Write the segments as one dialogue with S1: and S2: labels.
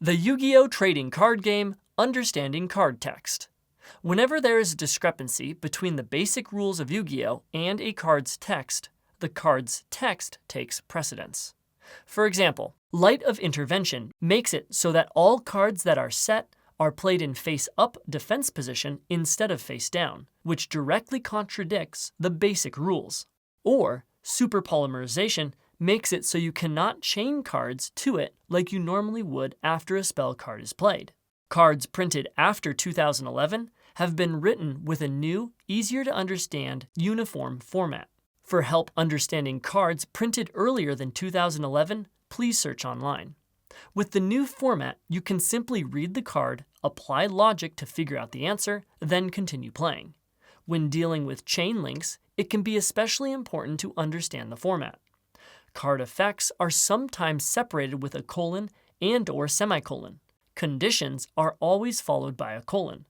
S1: The Yu-Gi-Oh! Trading card game, Understanding Card Text. Whenever there is a discrepancy between the basic rules of Yu-Gi-Oh! And a card's text, the card's text takes precedence. For example, Light of Intervention makes it so that all cards that are set are played in face-up defense position instead of face-down, which directly contradicts the basic rules. Or Super Polymerization makes it so you cannot chain cards to it like you normally would after a spell card is played. Cards printed after 2011 have been written with a new, easier to understand, uniform format. For help understanding cards printed earlier than 2011, please search online. With the new format, you can simply read the card, apply logic to figure out the answer, then continue playing. When dealing with chain links, it can be especially important to understand the format. Card effects are sometimes separated with a colon and/or semicolon. Conditions are always followed by a colon.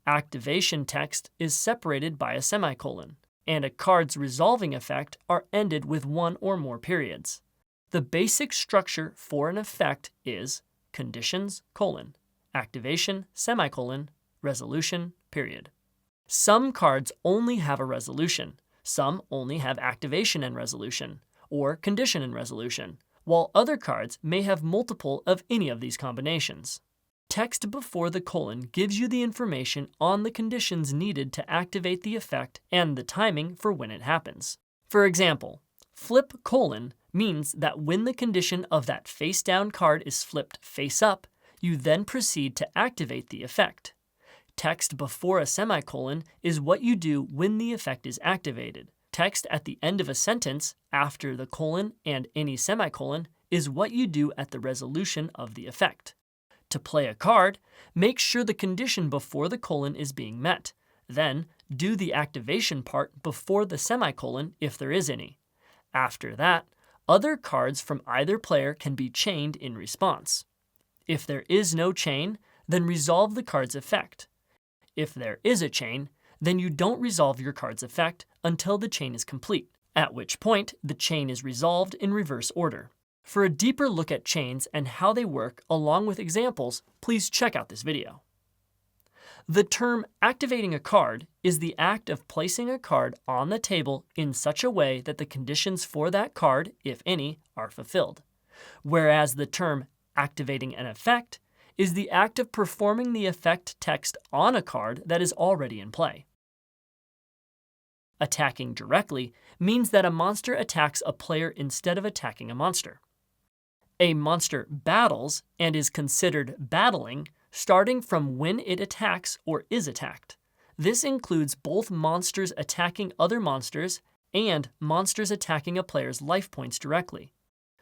S1: Activation text is separated by a semicolon, and a card's resolving effect are ended with one or more periods. The basic structure for an effect is conditions, colon, activation, semicolon, resolution, period. Some cards only have a resolution, some only have activation and resolution, or condition and resolution, while other cards may have multiple of any of these combinations. Text before the colon gives you the information on the conditions needed to activate the effect and the timing for when it happens. For example, flip colon means that when the condition of that face-down card is flipped face-up, you then proceed to activate the effect. Text before a semicolon is what you do when the effect is activated. Text at the end of a sentence, after the colon and any semicolon, is what you do at the resolution of the effect. To play a card, make sure the condition before the colon is being met. Then, do the activation part before the semicolon if there is any. After that, other cards from either player can be chained in response. If there is no chain, then resolve the card's effect. If there is a chain, then you don't resolve your card's effect until the chain is complete, at which point the chain is resolved in reverse order. For a deeper look at chains and how they work along with examples, please check out this video. The term activating a card is the act of placing a card on the table in such a way that the conditions for that card, if any, are fulfilled. Whereas the term activating an effect is the act of performing the effect text on a card that is already in play. Attacking directly means that a monster attacks a player instead of attacking a monster. A monster battles and is considered battling starting from when it attacks or is attacked. This includes both monsters attacking other monsters and monsters attacking a player's life points directly.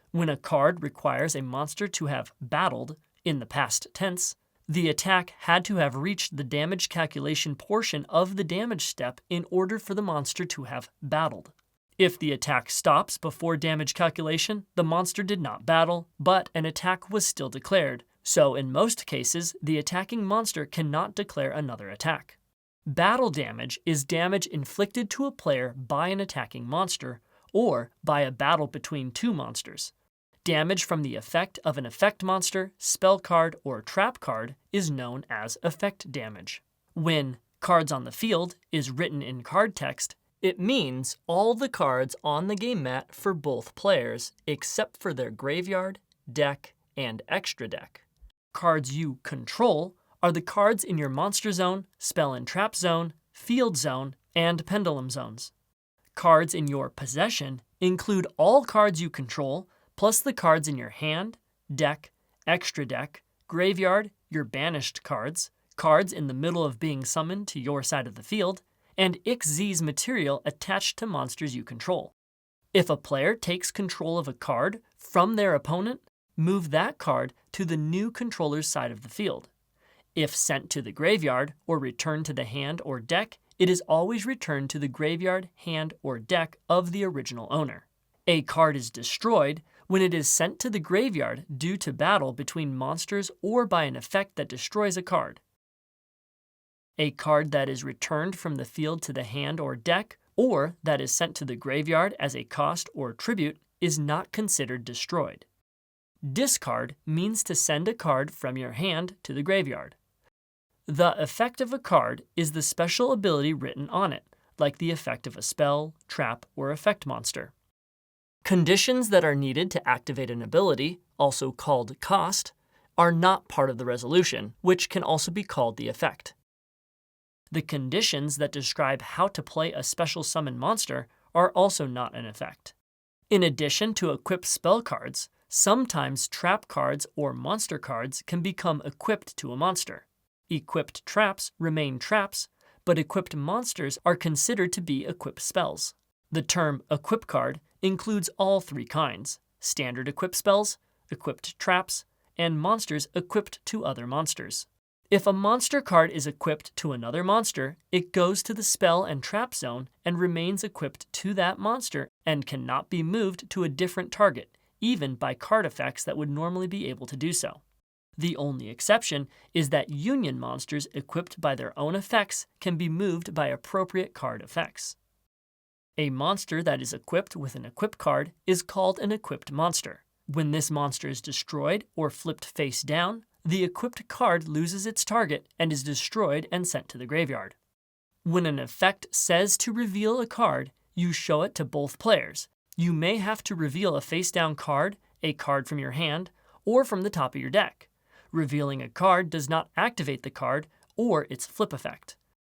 S1: When a card requires a monster to have battled in the past tense, the attack had to have reached the damage calculation portion of the damage step in order for the monster to have battled. If the attack stops before damage calculation, the monster did not battle, but an attack was still declared, so in most cases, the attacking monster cannot declare another attack. Battle damage is damage inflicted to a player by an attacking monster, or by a battle between two monsters. Damage from the effect of an effect monster, spell card, or trap card is known as effect damage. When cards on the field is written in card text, it means all the cards on the game mat for both players except for their graveyard, deck, and extra deck. Cards you control are the cards in your monster zone, spell and trap zone, field zone, and pendulum zones. Cards in your possession include all cards you control, plus the cards in your hand, deck, extra deck, graveyard, your banished cards, cards in the middle of being summoned to your side of the field, and XZ's material attached to monsters you control. If a player takes control of a card from their opponent, move that card to the new controller's side of the field. If sent to the graveyard or returned to the hand or deck, it is always returned to the graveyard, hand, or deck of the original owner. A card is destroyed when it is sent to the graveyard due to battle between monsters or by an effect that destroys a card. A card that is returned from the field to the hand or deck, or that is sent to the graveyard as a cost or tribute, is not considered destroyed. Discard means to send a card from your hand to the graveyard. The effect of a card is the special ability written on it, like the effect of a spell, trap, or effect monster. Conditions that are needed to activate an ability, also called cost, are not part of the resolution, which can also be called the effect. The conditions that describe how to play a special summon monster are also not an effect. In addition to equipped spell cards, sometimes trap cards or monster cards can become equipped to a monster. Equipped traps remain traps, but equipped monsters are considered to be equipped spells. The term equip card includes all three kinds: standard equip spells, equipped traps, and monsters equipped to other monsters. If a monster card is equipped to another monster, it goes to the spell and trap zone and remains equipped to that monster and cannot be moved to a different target, even by card effects that would normally be able to do so. The only exception is that union monsters equipped by their own effects can be moved by appropriate card effects. A monster that is equipped with an equip card is called an equipped monster. When this monster is destroyed or flipped face down, the equipped card loses its target and is destroyed and sent to the graveyard. When an effect says to reveal a card, you show it to both players. You may have to reveal a face-down card, a card from your hand, or from the top of your deck. Revealing a card does not activate the card or its flip effect.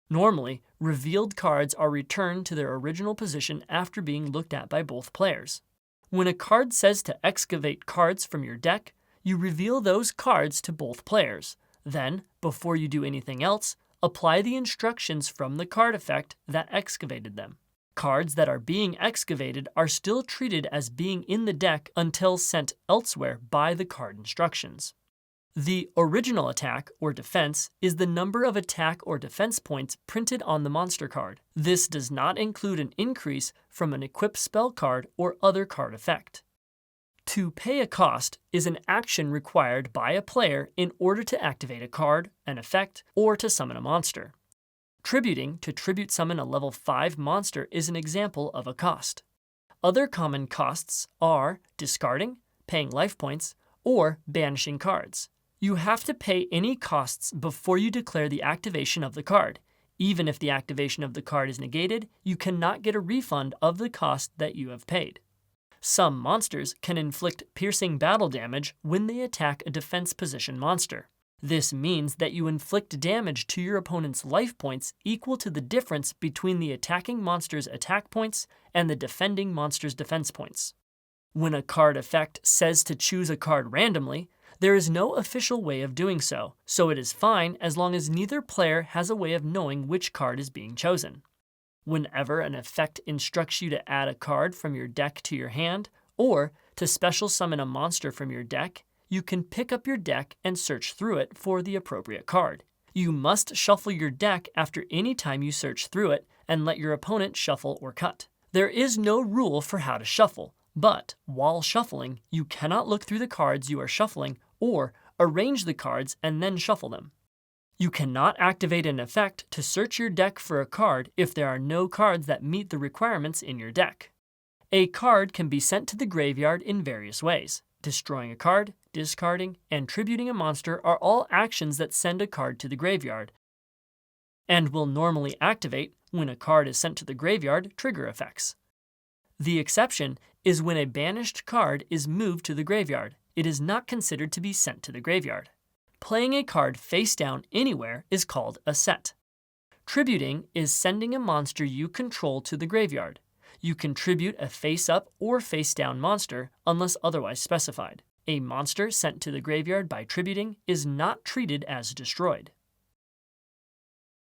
S1: Normally, revealed cards are returned to their original position after being looked at by both players. When a card says to excavate cards from your deck, you reveal those cards to both players. Then, before you do anything else, apply the instructions from the card effect that excavated them. Cards that are being excavated are still treated as being in the deck until sent elsewhere by the card instructions. The original attack or defense is the number of attack or defense points printed on the monster card. This does not include an increase from an equipped spell card or other card effect. To pay a cost is an action required by a player in order to activate a card, an effect, or to summon a monster. Tributing to tribute summon a level 5 monster is an example of a cost. Other common costs are discarding, paying life points, or banishing cards. You have to pay any costs before you declare the activation of the card. Even if the activation of the card is negated, you cannot get a refund of the cost that you have paid. Some monsters can inflict piercing battle damage when they attack a defense position monster. This means that you inflict damage to your opponent's life points equal to the difference between the attacking monster's attack points and the defending monster's defense points. When a card effect says to choose a card randomly, there is no official way of doing so, so it is fine as long as neither player has a way of knowing which card is being chosen. Whenever an effect instructs you to add a card from your deck to your hand, or to special summon a monster from your deck, you can pick up your deck and search through it for the appropriate card. You must shuffle your deck after any time you search through it and let your opponent shuffle or cut. There is no rule for how to shuffle, but while shuffling, you cannot look through the cards you are shuffling or arrange the cards and then shuffle them. You cannot activate an effect to search your deck for a card if there are no cards that meet the requirements in your deck. A card can be sent to the graveyard in various ways. Destroying a card, discarding, and tributing a monster are all actions that send a card to the graveyard, and will normally activate when a card is sent to the graveyard trigger effects. The exception is when a banished card is moved to the graveyard. It is not considered to be sent to the graveyard. Playing a card face down anywhere is called a set. Tributing is sending a monster you control to the graveyard. You can tribute a face-up or face-down monster unless otherwise specified. A monster sent to the graveyard by tributing is not treated as destroyed.